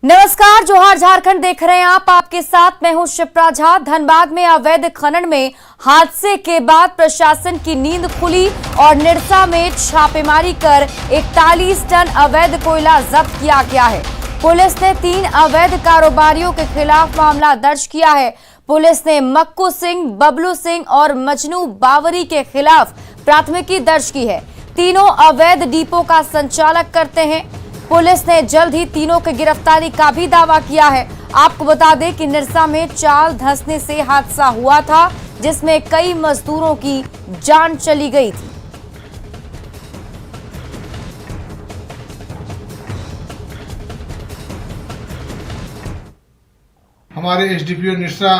नमस्कार, जोहार झारखंड देख रहे हैं आप। आपके साथ मैं हूं शिप्रा झा। धनबाद में अवैध खनन में हादसे के बाद प्रशासन की नींद खुली और निरसा में छापेमारी कर 41 टन अवैध कोयला जब्त किया गया है। पुलिस ने 3 अवैध कारोबारियों के खिलाफ मामला दर्ज किया है। पुलिस ने मक्कू सिंह, बबलू सिंह और मजनू बावरी के खिलाफ प्राथमिकी दर्ज की है। तीनों अवैध डिपो का संचालक करते हैं। पुलिस ने जल्द ही तीनों की गिरफ्तारी का भी दावा किया है। आपको बता दें कि निरसा में चाल धंसने से हादसा हुआ था, जिसमें कई मजदूरों की जान चली गई थी। हमारे एसडीपीओ निरसा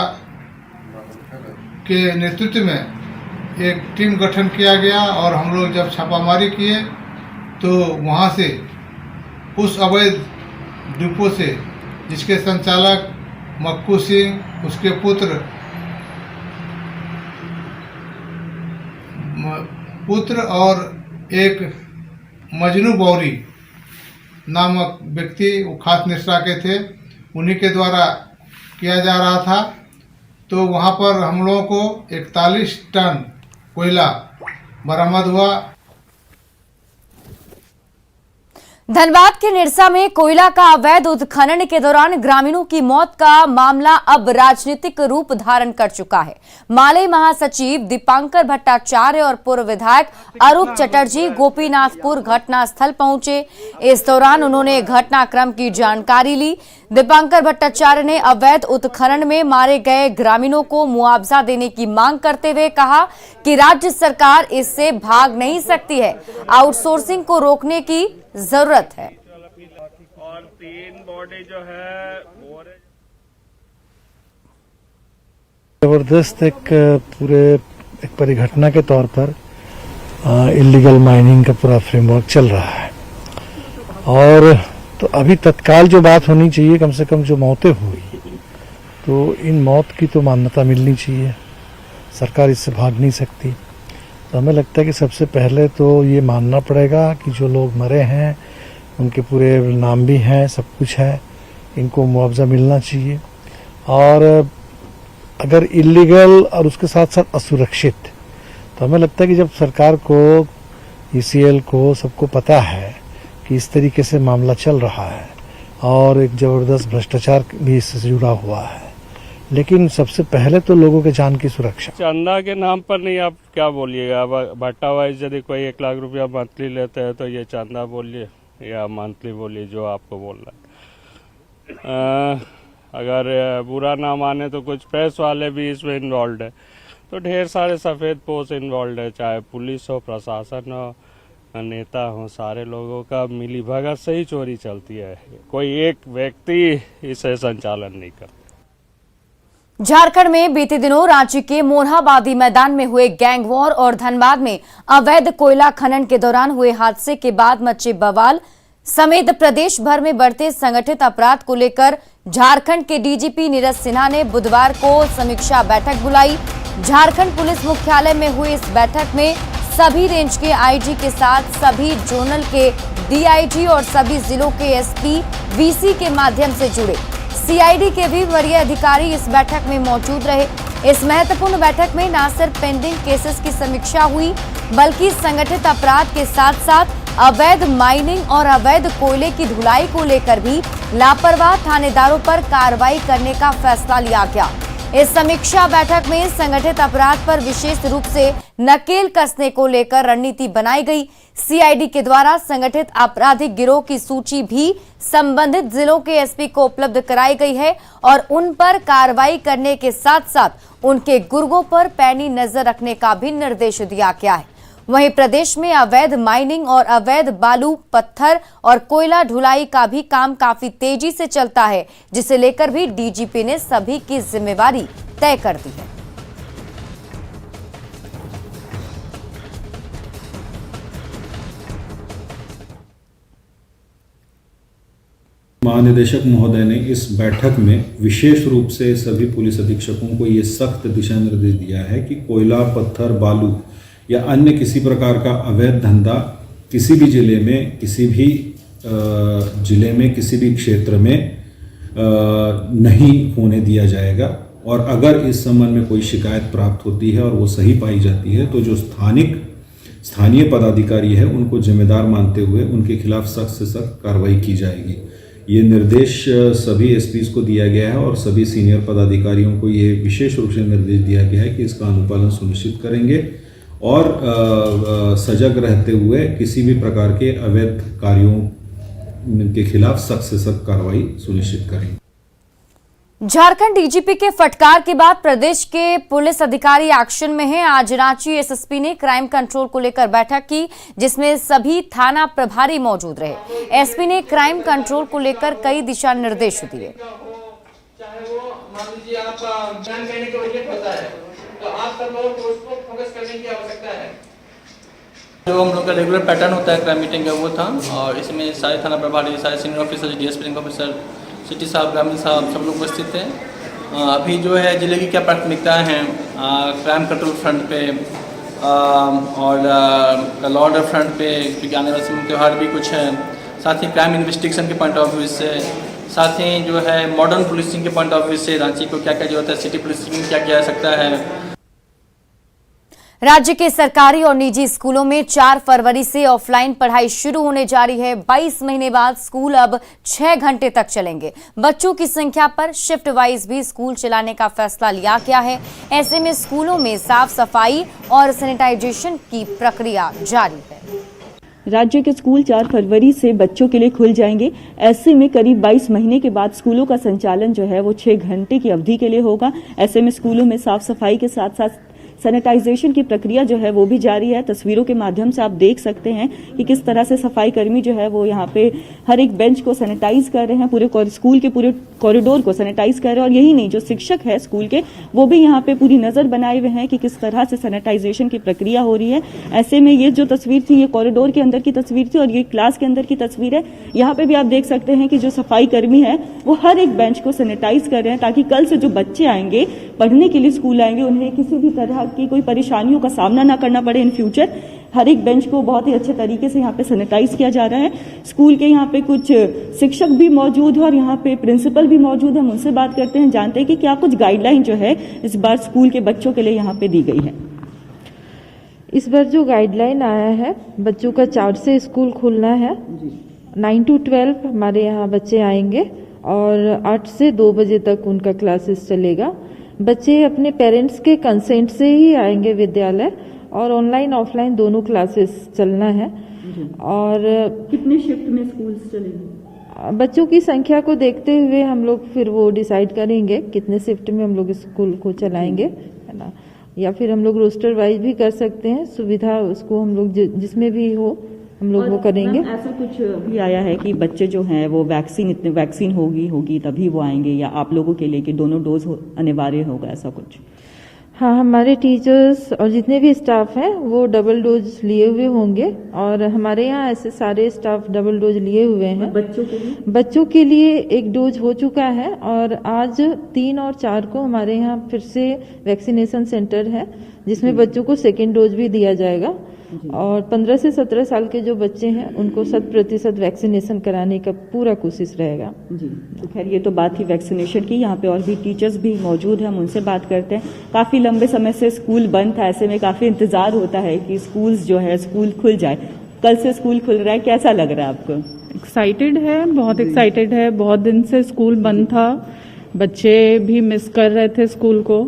के नेतृत्व में एक टीम गठन किया गया और हम लोग जब छापामारी किए तो वहां से उस अवैध डिपो से, जिसके संचालक मक्कू सिंह, उसके पुत्र और एक मजनू बौरी नामक व्यक्ति, वो खास निरसा के थे, उन्हीं के द्वारा किया जा रहा था। तो वहाँ पर हम लोगों को 41 टन कोयला बरामद हुआ। धनबाद के निरसा में कोयला का अवैध उत्खनन के दौरान ग्रामीणों की मौत का मामला अब राजनीतिक रूप धारण कर चुका है। माले महासचिव दीपांकर भट्टाचार्य और पूर्व विधायक अरूप चटर्जी गोपीनाथपुर घटनास्थल पहुंचे। इस दौरान उन्होंने घटनाक्रम की जानकारी ली। दीपांकर भट्टाचार्य ने अवैध उत्खनन में मारे गए ग्रामीणों को मुआवजा देने की मांग करते हुए कहा कि राज्य सरकार इससे भाग नहीं सकती है। आउटसोर्सिंग को रोकने की जरूरत है। और 3 बॉडी जो है जबरदस्त एक परिघटना के तौर पर इलीगल माइनिंग का पूरा फ्रेमवर्क चल रहा है। और तो अभी तत्काल जो बात होनी चाहिए, कम से कम जो मौतें हुई, तो इन मौत की तो मान्यता मिलनी चाहिए। सरकार इससे भाग नहीं सकती। तो हमें लगता है कि सबसे पहले तो ये मानना पड़ेगा कि जो लोग मरे हैं उनके पूरे नाम भी हैं, सब कुछ है, इनको मुआवजा मिलना चाहिए। और अगर इलीगल और उसके साथ साथ असुरक्षित, तो हमें लगता है कि जब सरकार को, ईसीएल को, सबको पता है कि इस तरीके से मामला चल रहा है और एक जबरदस्त भ्रष्टाचार भी इससे जुड़ा हुआ है, लेकिन सबसे पहले तो लोगों के जान की सुरक्षा। चंदा के नाम पर नहीं, आप क्या बोलिएगा? भट्टा वाइज यदि कोई 1 लाख रुपया मंथली लेते हैं तो ये चंदा बोलिए या मंथली बोलिए, जो आपको बोल रहा है। अगर बुरा ना माने तो कुछ प्रेस वाले भी इसमें इन्वॉल्व है, तो ढेर सारे सफ़ेद पोस्ट इन्वॉल्व है, चाहे पुलिस हो, प्रशासन हो, नेता हो, सारे लोगों का मिली भगत से ही चोरी चलती है। कोई एक व्यक्ति इसे संचालन नहीं करता। झारखंड में बीते दिनों रांची के मोरहाबादी मैदान में हुए गैंग वॉर और धनबाद में अवैध कोयला खनन के दौरान हुए हादसे के बाद मचे बवाल समेत प्रदेश भर में बढ़ते संगठित अपराध को लेकर झारखंड के डीजीपी नीरज सिन्हा ने बुधवार को समीक्षा बैठक बुलाई। झारखंड पुलिस मुख्यालय में हुई इस बैठक में सभी रेंज के आईजी के साथ सभी जोनल के डीआईजी और सभी जिलों के एसपी, वीसी के माध्यम से जुड़े। सीआईडी के भी वरीय अधिकारी इस बैठक में मौजूद रहे। इस महत्वपूर्ण बैठक में न सिर्फ पेंडिंग केसेस की समीक्षा हुई, बल्कि संगठित अपराध के साथ साथ अवैध माइनिंग और अवैध कोयले की ढुलाई को लेकर भी लापरवाह थानेदारों पर कार्रवाई करने का फैसला लिया गया। इस समीक्षा बैठक में संगठित अपराध पर विशेष रूप से नकेल कसने को लेकर रणनीति बनाई गई। सीआईडी के द्वारा संगठित आपराधिक गिरोह की सूची भी संबंधित जिलों के एसपी को उपलब्ध कराई गई है और उन पर कार्रवाई करने के साथ साथ उनके गुर्गों पर पैनी नजर रखने का भी निर्देश दिया गया है। वहीं प्रदेश में अवैध माइनिंग और अवैध बालू, पत्थर और कोयला ढुलाई का भी काम काफी तेजी से चलता है, जिसे लेकर भी डीजीपी ने सभी की जिम्मेवारी तय कर दी है। महानिदेशक महोदय ने इस बैठक में विशेष रूप से सभी पुलिस अधीक्षकों को ये सख्त दिशा निर्देश दिया है कि कोयला, पत्थर, बालू या अन्य किसी प्रकार का अवैध धंधा किसी भी जिले में, किसी भी क्षेत्र में नहीं होने दिया जाएगा। और अगर इस संबंध में कोई शिकायत प्राप्त होती है और वो सही पाई जाती है तो जो स्थानीय पदाधिकारी है उनको जिम्मेदार मानते हुए उनके खिलाफ सख्त से सख्त कार्रवाई की जाएगी। ये निर्देश सभी एसपीज को दिया गया है और सभी सीनियर पदाधिकारियों को ये विशेष रूप से निर्देश दिया गया है कि इसका अनुपालन सुनिश्चित करेंगे और सजग रहते हुए किसी भी प्रकार के अवैध कार्यों के खिलाफ सख्त से सख्त कार्रवाई सुनिश्चित करेंगे। झारखंड डीजीपी के फटकार के बाद प्रदेश के पुलिस अधिकारी एक्शन में हैं। आज रांची एसएसपी ने क्राइम कंट्रोल को लेकर बैठक की, जिसमें सभी थाना प्रभारी मौजूद रहे। एसपी ने क्राइम कंट्रोल को लेकर कई दिशा निर्देश दिए। चाहे वो मान लीजिए आप ध्यान करने के बजट होता है तो आप सब लोगों को उसको फोकस करने की आवश्यकता है। जो हम लोग का रेगुलर पैटर्न होता है क्राइम मीटिंग का वो था, और इसमें सारे थाना प्रभारी, सारे senior officer, DSP rank officer, city साहब, ग्रामीण साहब सब लोग उपस्थित थे। अभी जो है जिले की क्या प्राथमिकताएं हैं क्राइम कंट्रोल फ्रंट पे और लॉ ऑर्डर फ्रंट पे, क्योंकि आने वाले त्यौहार भी कुछ है, साथ ही क्राइम इन्वेस्टिगेशन के पॉइंट ऑफ व्यू से, साथ ही जो है मॉडर्न पुलिसिंग के पॉइंट ऑफ व्यू से रांची को क्या क्या जरूरत है, सिटी पुलिसिंग में क्या किया जा सकता है। राज्य के सरकारी और निजी स्कूलों में 4 फरवरी से ऑफलाइन पढ़ाई शुरू होने जा रही है। 22 महीने बाद स्कूल अब 6 घंटे तक चलेंगे। बच्चों की संख्या पर शिफ्ट वाइज भी स्कूल चलाने का फैसला लिया गया है। ऐसे में स्कूलों में साफ सफाई और सैनिटाइजेशन की प्रक्रिया जारी है। राज्य के स्कूल 4 फरवरी से बच्चों के लिए खुल जाएंगे। ऐसे में करीब 22 महीने के बाद स्कूलों का संचालन जो है वो 6 घंटे की अवधि के लिए होगा। ऐसे में स्कूलों में साफ सफाई के साथ साथ सैनिटाइजेशन की प्रक्रिया जो है वो भी जारी है। तस्वीरों के माध्यम से आप देख सकते हैं कि किस तरह से सफाई कर्मी जो है वो यहाँ पे हर एक बेंच को सैनिटाइज कर रहे हैं, पूरे स्कूल के पूरे कॉरिडोर को सैनिटाइज कर रहे हैं। और यही नहीं, जो शिक्षक है स्कूल के वो भी यहाँ पे पूरी नजर बनाए हुए हैं कि किस तरह से सैनिटाइजेशन की प्रक्रिया हो रही है। ऐसे में ये जो तस्वीर थी ये कॉरिडोर के अंदर की तस्वीर थी और ये क्लास के अंदर की तस्वीर है। यहाँ पे भी आप देख सकते हैं कि जो सफाई कर्मी है वो हर एक बेंच को सैनिटाइज कर रहे हैं, ताकि कल से जो बच्चे आएंगे पढ़ने के लिए स्कूल आएंगे उन्हें किसी भी तरह की कोई परेशानियों का सामना ना करना पड़े इन फ्यूचर। हर एक बेंच को बहुत ही अच्छे तरीके से यहाँ पे सैनिटाइज किया जा रहा है। स्कूल के यहाँ पे कुछ शिक्षक भी मौजूद है और यहाँ पे प्रिंसिपल भी मौजूद है। हम उनसे बात करते हैं, जानते हैं कि क्या कुछ गाइडलाइन जो है इस बार स्कूल के बच्चों के लिए यहाँ पे दी गई है। इस बार जो गाइडलाइन आया है, बच्चों का 4 से स्कूल खुलना है। 9 to 12 हमारे यहाँ बच्चे आएंगे और 8 से 2 बजे तक उनका क्लासेस चलेगा। बच्चे अपने पेरेंट्स के कंसेंट से ही आएंगे विद्यालय और ऑनलाइन ऑफलाइन दोनों क्लासेस चलना है। और कितने शिफ्ट में स्कूल चलेंगे? बच्चों की संख्या को देखते हुए हम लोग फिर वो डिसाइड करेंगे कितने शिफ्ट में हम लोग स्कूल को चलाएंगे, है ना। या फिर हम लोग रोस्टर वाइज भी कर सकते हैं, सुविधा उसको हम लोग जिसमें भी हो हम लोग वो करेंगे। ऐसा कुछ भी आया है कि बच्चे जो हैं वो वैक्सीन होगी तभी वो आएंगे, या आप लोगों के लिए कि दोनों डोज अनिवार्य होगा, ऐसा कुछ? हाँ, हमारे टीचर्स और जितने भी स्टाफ हैं वो डबल डोज लिए हुए होंगे और हमारे यहाँ ऐसे सारे स्टाफ डबल डोज लिए हुए हैं। बच्चों के लिए 1 डोज हो चुका है और आज 3 और 4 को हमारे यहाँ फिर से वैक्सीनेशन सेंटर है जिसमें बच्चों को 2nd डोज भी दिया जाएगा। और 15 से 17 साल के जो बच्चे हैं उनको 100% वैक्सीनेशन कराने का पूरा कोशिश रहेगा। जी, तो खैर ये तो बात ही वैक्सीनेशन की। यहाँ पे और भी टीचर्स भी मौजूद हैं, हम उनसे बात करते हैं। काफ़ी लंबे समय से स्कूल बंद था, ऐसे में काफ़ी इंतज़ार होता है कि स्कूल खुल जाए। कल से स्कूल खुल रहा है, कैसा लग रहा है आपको? एक्साइटेड है, बहुत एक्साइटेड है। बहुत दिन से स्कूल बंद था, बच्चे भी मिस कर रहे थे स्कूल को।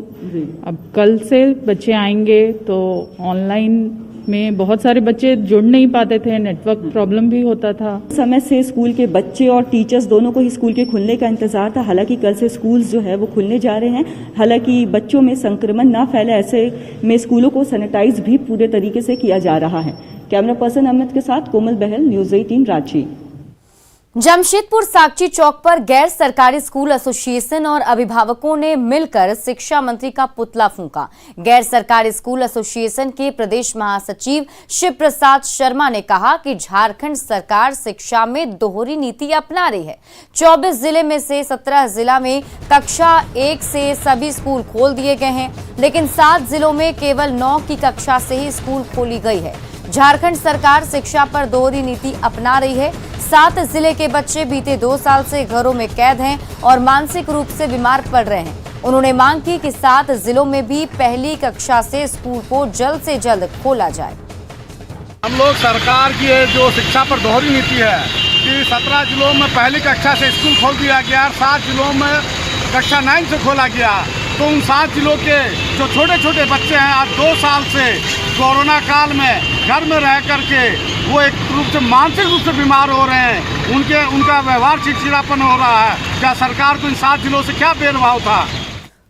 अब कल से बच्चे आएंगे तो ऑनलाइन में बहुत सारे बच्चे जुड़ नहीं पाते थे, नेटवर्क प्रॉब्लम भी होता था। समय से स्कूल के बच्चे और टीचर्स दोनों को ही स्कूल के खुलने का इंतजार था। हालांकि कल से स्कूल जो है वो खुलने जा रहे हैं। हालांकि बच्चों में संक्रमण ना फैले ऐसे में स्कूलों को सैनिटाइज भी पूरे तरीके से किया जा रहा है। कैमरा पर्सन अमित के साथ कोमल बहल, न्यूज़ 18 रांची। जमशेदपुर साकची चौक पर गैर सरकारी स्कूल एसोसिएशन और अभिभावकों ने मिलकर शिक्षा मंत्री का पुतला फूंका। गैर सरकारी स्कूल एसोसिएशन के प्रदेश महासचिव शिव प्रसाद शर्मा ने कहा कि झारखंड सरकार शिक्षा में दोहरी नीति अपना रही है। 24 जिले में से 17 जिला में कक्षा 1 से सभी स्कूल खोल दिए गए हैं, लेकिन 7 जिलों में केवल 9 की कक्षा से ही स्कूल खोली गई है। झारखंड सरकार शिक्षा पर दोहरी नीति अपना रही है। 7 जिले के बच्चे बीते 2 साल से घरों में कैद हैं और मानसिक रूप से बीमार पड़ रहे हैं। उन्होंने मांग की कि 7 जिलों में भी पहली कक्षा से स्कूल को जल्द से जल्द खोला जाए। हम लोग सरकार की जो शिक्षा पर दोहरी नीति है कि 17 जिलों में पहली कक्षा से स्कूल खोल दिया गया और 7 जिलों में कक्षा 9 से खोला गया, तो उन 7 जिलों के जो छोटे छोटे बच्चे हैं आज 2 साल से कोरोना काल में घर में रह करके वो एक रूप से मानसिक रूप से बीमार हो रहे हैं। उनका व्यवहार चिड़चिड़ापन हो रहा है। क्या सरकार को इन 7 जिलों से क्या भेदभाव था?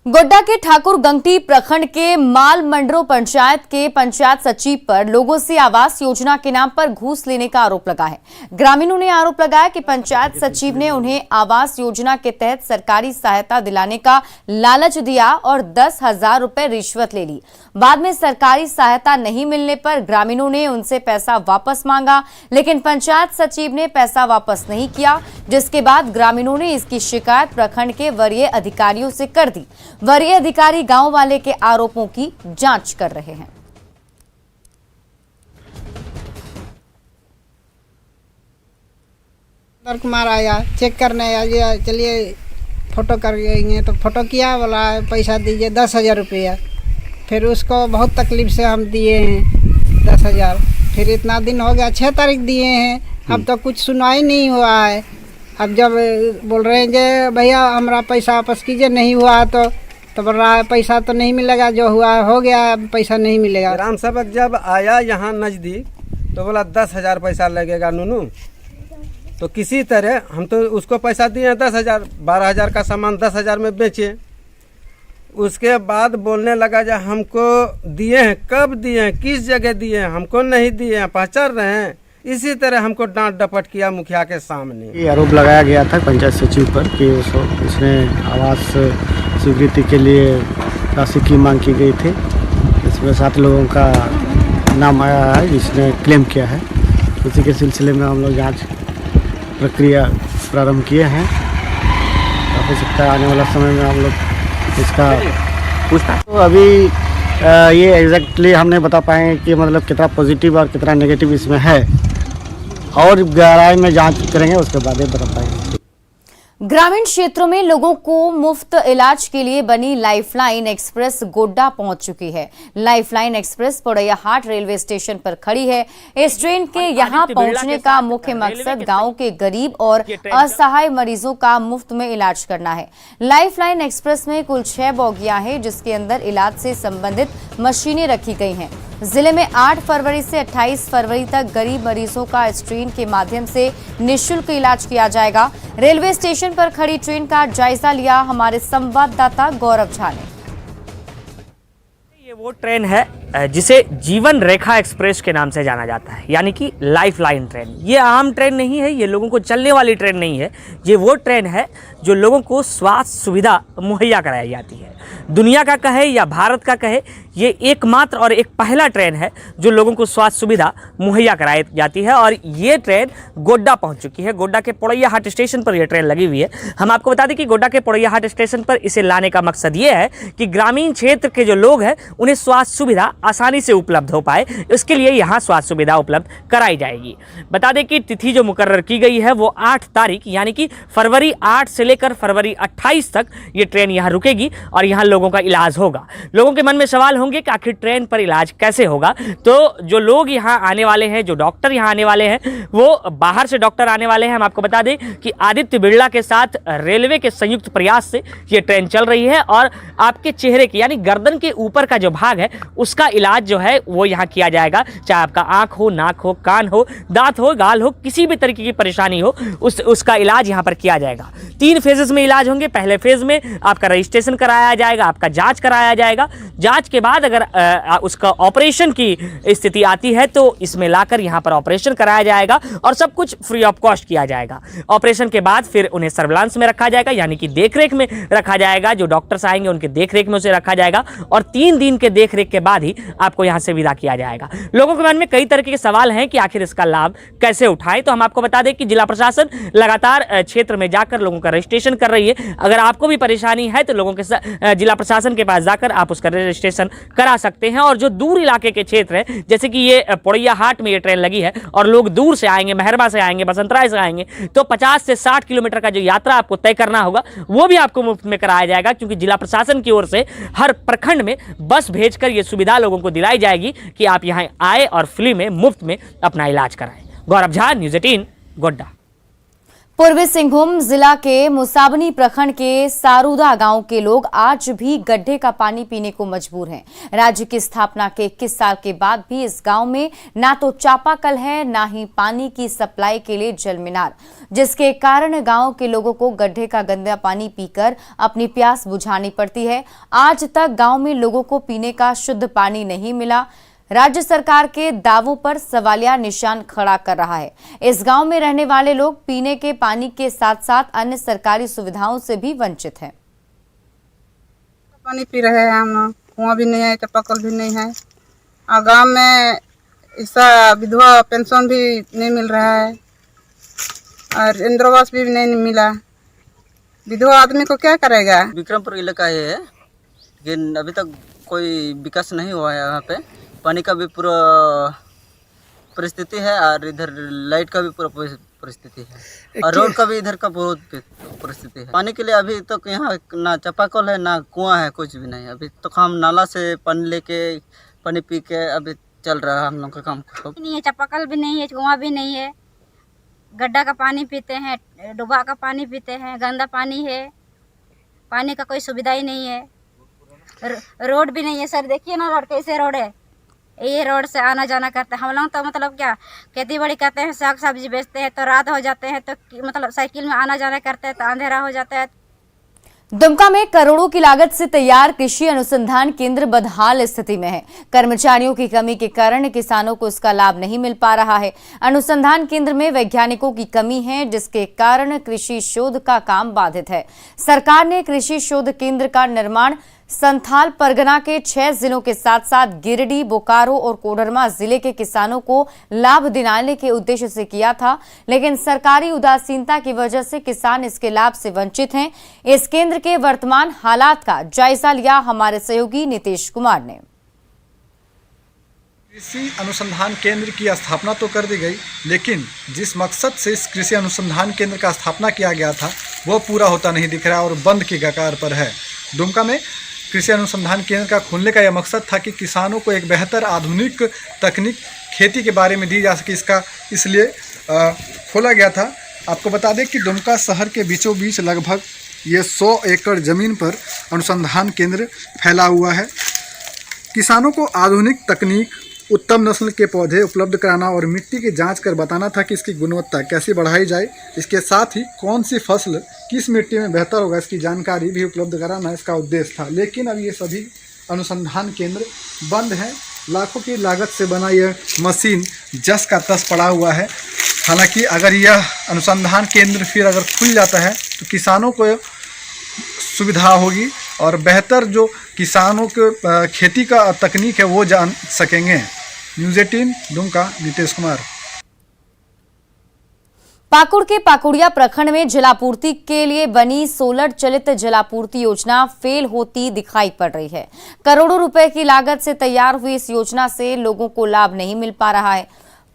गोड्डा के ठाकुर गंगटी प्रखंड के माल मंडरो पंचायत के पंचायत सचिव पर लोगों से आवास योजना के नाम पर घूस लेने का आरोप लगा है। ग्रामीणों ने आरोप लगाया कि पंचायत सचिव ने उन्हें आवास योजना के तहत सरकारी सहायता दिलाने का लालच दिया और 10,000 रुपए रिश्वत ले ली। बाद में सरकारी सहायता नहीं मिलने पर ग्रामीणों ने उनसे पैसा वापस मांगा, लेकिन पंचायत सचिव ने पैसा वापस नहीं किया, जिसके बाद ग्रामीणों ने इसकी शिकायत प्रखंड के वरीय अधिकारियों से कर दी। वरीय अधिकारी गांव वाले के आरोपों की जांच कर रहे हैं। कुमार आया चेक करने आया, चलिए फोटो करेंगे, तो फोटो किया, बोला पैसा दीजिए 10,000 रुपया। फिर उसको बहुत तकलीफ से हम दिए हैं 10,000। फिर इतना दिन हो गया, 6 तारीख दिए हैं, अब तो कुछ सुनवाई नहीं हुआ है। अब जब बोल रहे हैं कि भैया हमारा पैसा वापस कीजिए, नहीं हुआ तो बोल रहा है पैसा तो नहीं मिलेगा, जो हुआ हो गया, पैसा नहीं मिलेगा। ग्राम सेवक जब आया यहाँ नज़दीक तो बोला 10,000 पैसा लगेगा नूनू। तो किसी तरह हम तो उसको पैसा दिए 10,000, 12,000 का सामान 10,000 में बेचे। उसके बाद बोलने लगा जब हमको दिए हैं, कब दिए हैं, किस जगह दिए हैं, हमको नहीं दिए हैं, पहचान रहे हैं। इसी तरह हमको डांट डपट किया मुखिया के सामने। ये आरोप लगाया गया था पंचायत सचिव पर कि उसने आवास स्वीकृति के लिए राशि की मांग की गई थी। इसमें 7 लोगों का नाम आया है जिसने क्लेम किया है। इसी के सिलसिले में हम लोग जांच प्रक्रिया प्रारंभ किए हैं। हो सकता है आने वाला समय में हम लोग इसका पूछताछ। तो अभी ये एग्जैक्टली हम नहीं बता पाएंगे कि मतलब कितना पॉजिटिव और कितना नेगेटिव इसमें है, और गहराई में जांच करेंगे, उसके बाद ही बता पाएंगे। ग्रामीण क्षेत्रों में लोगों को मुफ्त इलाज के लिए बनी लाइफलाइन एक्सप्रेस गोड्डा पहुंच चुकी है। लाइफलाइन एक्सप्रेस पोड़ैया हाट रेलवे स्टेशन पर खड़ी है। इस ट्रेन के यहां पहुंचने का मुख्य मकसद गांव के गरीब और असहाय मरीजों का मुफ्त में इलाज करना है। लाइफलाइन एक्सप्रेस में कुल 6 बोगियां हैं, जिसके अंदर इलाज से संबंधित मशीनें रखी गई हैं। जिले में 8 फरवरी से 28 फरवरी तक गरीब मरीजों का इस ट्रेन के माध्यम से निःशुल्क इलाज किया जाएगा। रेलवे स्टेशन पर खड़ी ट्रेन का जायजा लिया हमारे संवाददाता गौरव झा ने। ये वो ट्रेन है जिसे जीवन रेखा एक्सप्रेस के नाम से जाना जाता है, यानी कि लाइफ लाइन ट्रेन। ये आम ट्रेन नहीं है, ये लोगों को चलने वाली ट्रेन नहीं है। ये वो ट्रेन है जो लोगों को स्वास्थ्य सुविधा मुहैया कराई जाती है। दुनिया का कहे या भारत का कहे, ये एकमात्र और एक पहला ट्रेन है जो लोगों को स्वास्थ्य सुविधा मुहैया कराई जाती है। और ये ट्रेन गोड्डा पहुंच चुकी है। गोड्डा के पोड़ैया हाट स्टेशन पर यह ट्रेन लगी हुई है। हम आपको बता दें कि गोड्डा के पोड़ैया हाट स्टेशन पर इसे लाने का मकसद ये है कि ग्रामीण क्षेत्र के जो लोग हैं उन्हें स्वास्थ्य सुविधा आसानी से उपलब्ध हो पाए, इसके लिए यहाँ स्वास्थ्य सुविधा उपलब्ध कराई जाएगी। बता दें कि तिथि जो मुकर्रर की गई है वो 8 तारीख यानी कि फरवरी 8 से लेकर फरवरी 28 तक ये ट्रेन यहाँ रुकेगी और यहाँ लोगों का इलाज होगा। लोगों के मन में सवाल होंगे कि आखिर ट्रेन पर इलाज कैसे होगा। तो जो लोग यहाँ आने वाले हैं, जो डॉक्टर यहाँ आने वाले हैं, वो बाहर से डॉक्टर आने वाले हैं। हम आपको बता दें कि आदित्य बिरला के साथ रेलवे के संयुक्त प्रयास से ये ट्रेन चल रही है और आपके चेहरे की यानी गर्दन के ऊपर का जो भाग है उसका इलाज जो है वो यहाँ किया जाएगा। चाहे आपका आंख हो, नाक हो, कान हो, दांत हो, गाल हो, किसी भी तरीके की परेशानी हो उसका इलाज यहाँ पर किया जाएगा। 3 फेजेस में इलाज होंगे। पहले फेज में आपका रजिस्ट्रेशन कराया जाएगा, आपका जांच कराया जाएगा। जांच के बाद अगर उसका ऑपरेशन की स्थिति आती है तो इसमें लाकर यहाँ पर ऑपरेशन कराया जाएगा और सब कुछ फ्री ऑफ कॉस्ट किया जाएगा। ऑपरेशन के बाद फिर उन्हें सर्विलांस में रखा जाएगा, यानी कि देखरेख में रखा जाएगा। जो डॉक्टर्स आएंगे उनके देखरेख में उसे रखा जाएगा और 3 दिन के देखरेख के बाद ही आपको यहाँ से विदा किया जाएगा। लोगों के मन में कई तरह के सवाल हैं कि आखिर इसका लाभ कैसे उठाएं। तो हम आपको बता दें कि जिला प्रशासन लगातार क्षेत्र में जाकर लोगों का रजिस्ट्रेशन कर रही है। अगर आपको भी परेशानी है तो लोगों के जिला प्रशासन के पास जाकर आप उसका रजिस्ट्रेशन करा सकते हैं। और जो दूर इलाके के क्षेत्र है, जैसे कि ये पोड़ैया हाट में ये ट्रेन लगी है और लोग दूर से आएंगे, मेहरबा से आएंगे, बसंतराय से आएंगे, तो 50 से 60 किलोमीटर का जो यात्रा आपको तय करना होगा वो भी आपको मुफ्त में कराया जाएगा, क्योंकि जिला प्रशासन की ओर से हर प्रखंड में बस भेजकर ये सुविधा लोगों को दिलाई जाएगी कि आप यहाँ आए और फ्री में, मुफ्त में अपना इलाज कराएं। गौरव झा, न्यूज़ 18, गोड्डा। पूर्वी सिंहभूम जिला के मुसाबनी प्रखंड के सारूदा गांव के लोग आज भी गड्ढे का पानी पीने को मजबूर हैं। राज्य की स्थापना के 21 साल के बाद भी इस गांव में ना तो चापाकल है, ना ही पानी की सप्लाई के लिए जल मीनार, जिसके कारण गांव के लोगों को गड्ढे का गंदा पानी पीकर अपनी प्यास बुझानी पड़ती है। आज तक गांव में लोगों को पीने का शुद्ध पानी नहीं मिला। राज्य सरकार के दावों पर सवालिया निशान खड़ा कर रहा है। इस गांव में रहने वाले लोग पीने के पानी के साथ साथ अन्य सरकारी सुविधाओं से भी वंचित हैं। पानी पी रहे हैं हम लोग, कुआं भी नहीं है, चापाकल भी नहीं है, और गांव में ऐसा विधवा पेंशन भी नहीं मिल रहा है और इंद्रावास भी नहीं मिला। विधवा आदमी को क्या करेगा। विक्रमपुर इलाका है, लेकिन अभी तक कोई विकास नहीं हुआ है। यहाँ पे पानी का भी पूरा परिस्थिति है और इधर लाइट का भी पूरा परिस्थिति है और रोड का भी इधर का बहुत परिस्थिति है। पानी के लिए अभी तक यहाँ ना चापाकल है, ना कुआं है, कुछ भी नहीं है। अभी तक हम नाला से पानी लेके, पानी पी के अभी चल रहा है हम लोग का काम। नहीं है, चापाकल भी नहीं है, कुआं भी नहीं है, गड्ढा का पानी पीते हैं, डुबा का पानी पीते हैं, गंदा पानी है, पानी का कोई सुविधा ही नहीं है, रोड भी नहीं है। सर देखिए ना रोड कैसे रोड है, ये रोड से आना जाना करते हैं हम लोग। तो मतलब क्या खेती बाड़ी करते हैं, साग सब्जी बेचते हैं, तो रात हो जाते हैं, तो मतलब साइकिल में आना जाना करते हैं तो अंधेरा हो जाता है। दुमका में करोड़ों की लागत से तैयार कृषि अनुसंधान केंद्र बदहाल स्थिति में है। कर्मचारियों की कमी के कारण किसानों को इसका लाभ नहीं मिल पा रहा है। अनुसंधान केंद्र में वैज्ञानिकों की कमी है, जिसके कारण कृषि शोध का काम बाधित है। सरकार ने कृषि शोध केंद्र का निर्माण संथाल परगना के 6 जिलों के साथ साथ गिरिडीह, बोकारो और कोडरमा जिले के किसानों को लाभ दिलाने के उद्देश्य से किया था, लेकिन सरकारी उदासीनता की वजह से किसान इसके लाभ से वंचित हैं। इस केंद्र के वर्तमान हालात का जायजा लिया हमारे सहयोगी नीतीश कुमार ने। कृषि अनुसंधान केंद्र की स्थापना तो कर दी गई, लेकिन जिस मकसद से इस कृषि अनुसंधान केंद्र का स्थापना किया गया था वो पूरा होता नहीं दिख रहा और बंद की कगार पर है। दुमका में कृषि अनुसंधान केंद्र का खोलने का यह मकसद था कि किसानों को एक बेहतर आधुनिक तकनीक खेती के बारे में दी जा सके, इसका इसलिए खोला गया था। आपको बता दें कि दुमका शहर के बीचों बीच लगभग ये 100 एकड़ ज़मीन पर अनुसंधान केंद्र फैला हुआ है। किसानों को आधुनिक तकनीक, उत्तम नस्ल के पौधे उपलब्ध कराना और मिट्टी की जांच कर बताना था कि इसकी गुणवत्ता कैसे बढ़ाई जाए। इसके साथ ही कौन सी फसल किस मिट्टी में बेहतर होगा, इसकी जानकारी भी उपलब्ध कराना इसका उद्देश्य था। लेकिन अब ये सभी अनुसंधान केंद्र बंद हैं। लाखों की लागत से बना यह मशीन जस का तस पड़ा हुआ है। हालांकि अगर यह अनुसंधान केंद्र फिर अगर खुल जाता है तो किसानों को सुविधा होगी और बेहतर जो किसानों के खेती का तकनीक है वो जान सकेंगे। न्यूज़ 18 दुमका, नीतीश कुमार। पाकुड़ के पाकुड़िया प्रखंड में जलापूर्ति के लिए बनी सोलर चलित जलापूर्ति योजना फेल होती दिखाई पड़ रही है। करोड़ों रुपए की लागत से तैयार हुई इस योजना से लोगों को लाभ नहीं मिल पा रहा है।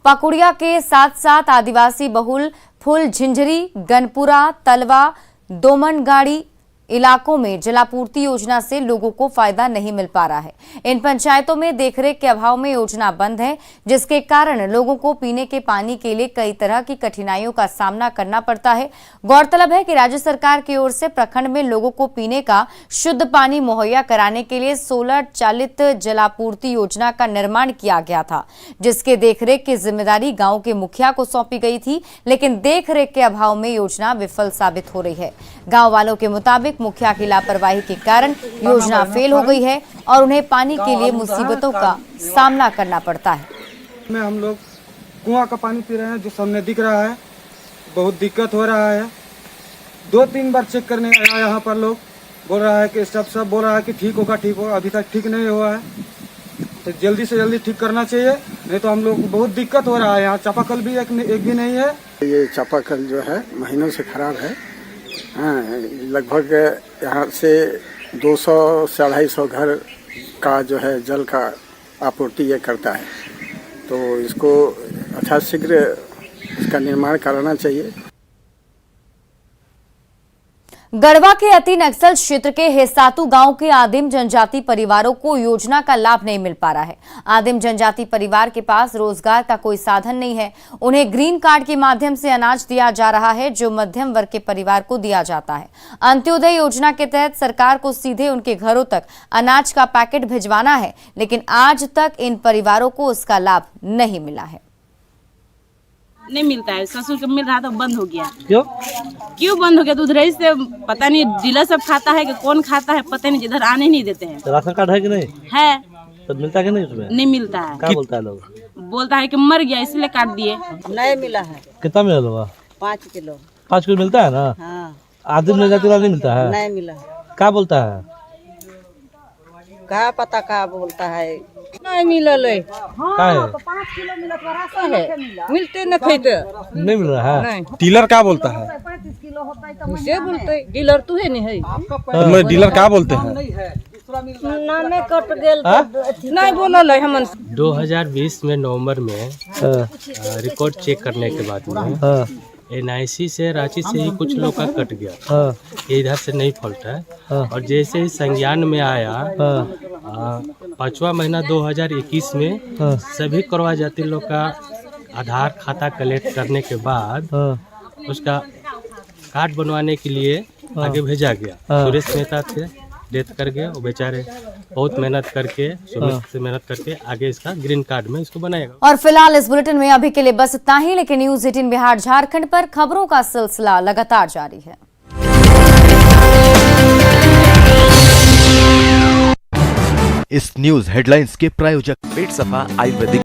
पाकुड़िया के साथ साथ आदिवासी बहुल फुल झिंझरी, गनपुरा, तलवा, दोमनगाड़ी इलाकों में जलापूर्ति योजना से लोगों को फायदा नहीं मिल पा रहा है। इन पंचायतों में देखरेख के अभाव में योजना बंद है, जिसके कारण लोगों को पीने के पानी के लिए कई तरह की कठिनाइयों का सामना करना पड़ता है। गौरतलब है कि राज्य सरकार की ओर से प्रखंड में लोगों को पीने का शुद्ध पानी मुहैया कराने के लिए सोलर चालित जलापूर्ति योजना का निर्माण किया गया था, जिसके देखरेख की जिम्मेदारी गाँव के मुखिया को सौंपी गई थी, लेकिन देखरेख के अभाव में योजना विफल साबित हो रही है। गाँव वालों के मुताबिक मुखिया की लापरवाही के कारण योजना फेल हो गई है और उन्हें पानी के लिए मुसीबतों का सामना करना पड़ता है। में हम लोग कुआं का पानी पी रहे हैं, जो सामने दिख रहा है। बहुत दिक्कत हो रहा है। 2-3 बार चेक करने आया यहाँ पर, लोग बोल रहा है कि स्टाफ सब बोल रहा है कि ठीक होगा, अभी तक ठीक नहीं हुआ है। तो जल्दी से जल्दी ठीक करना चाहिए, नहीं तो हम लोग को बहुत दिक्कत हो रहा है। यहाँ चापाकल भी एक भी नहीं है। ये चापाकल जो है महीनों से खराब है। लगभग यहाँ से 200 से 250 घर का जो है जल का आपूर्ति ये करता है, तो इसको यथाशीघ्र इसका निर्माण कराना चाहिए। गढ़वा के अति नक्सल क्षेत्र के हेसातू गांव के आदिम जनजाति परिवारों को योजना का लाभ नहीं मिल पा रहा है। आदिम जनजाति परिवार के पास रोजगार का कोई साधन नहीं है। उन्हें ग्रीन कार्ड के माध्यम से अनाज दिया जा रहा है, जो मध्यम वर्ग के परिवार को दिया जाता है। अंत्योदय योजना के तहत सरकार को सीधे उनके घरों तक अनाज का पैकेट भिजवाना है, लेकिन आज तक इन परिवारों को उसका लाभ नहीं मिला है। नहीं मिलता है। ससुर को मिल रहा था, बंद हो गया। क्यों बंद हो गया? दूध रईस से पता नहीं डीलर सब खाता है कि कौन खाता है, पता नहीं, जिधर आने नहीं देते हैं। राशन कार्ड है कि नहीं? है तो मिलता है कि नहीं उसमें? नहीं मिलता है। क्या बोलता है लोग? बोलता है कि मर गया इसलिए काट दिए। नहीं मिला है। कितना मिला होगा? 5 किलो। 5 किलो मिलता है ना? हाँ। आदिम जनजाति वाला नहीं मिलता है? नहीं मिला। क्या बोलता है? क्या पता क्या बोलता है? नहीं मिलल है। हाँ, तो 5 किलो मिला तो राशन है, मिलते न थे तो नहीं मिल रहा है। डीलर क्या बोलता है? 35 किलो होता है तो मुझे बोलते डीलर तू है नहीं है। तो डीलर क्या बोलते हैं? नामे कट गेल नहीं बोलल है हमन। 2020 में नवंबर में रिकॉर्ड चेक करने के बाद में NIC से रांची से ही कुछ लोग का कट गया। ये इधर से नहीं फॉल्ट है। और जैसे ही संज्ञान में आया 5वां महीना 2021 में सभी करवा जाति लोग का आधार खाता कलेक्ट करने के बाद उसका कार्ड बनवाने के लिए आगे भेजा गया। सुरेश मेहता थे, डेथ कर गए। वो बेचारे बहुत मेहनत करके से मेहनत करके आगे इसका ग्रीन कार्ड में इसको बनाएगा। और फिलहाल इस बुलेटिन में अभी के लिए बस इतना ही, लेकिन न्यूज़ 18 बिहार झारखंड पर खबरों का सिलसिला लगातार जारी है। इस न्यूज हेडलाइंस के प्रायोजक पेट सफा आयुर्वेदिक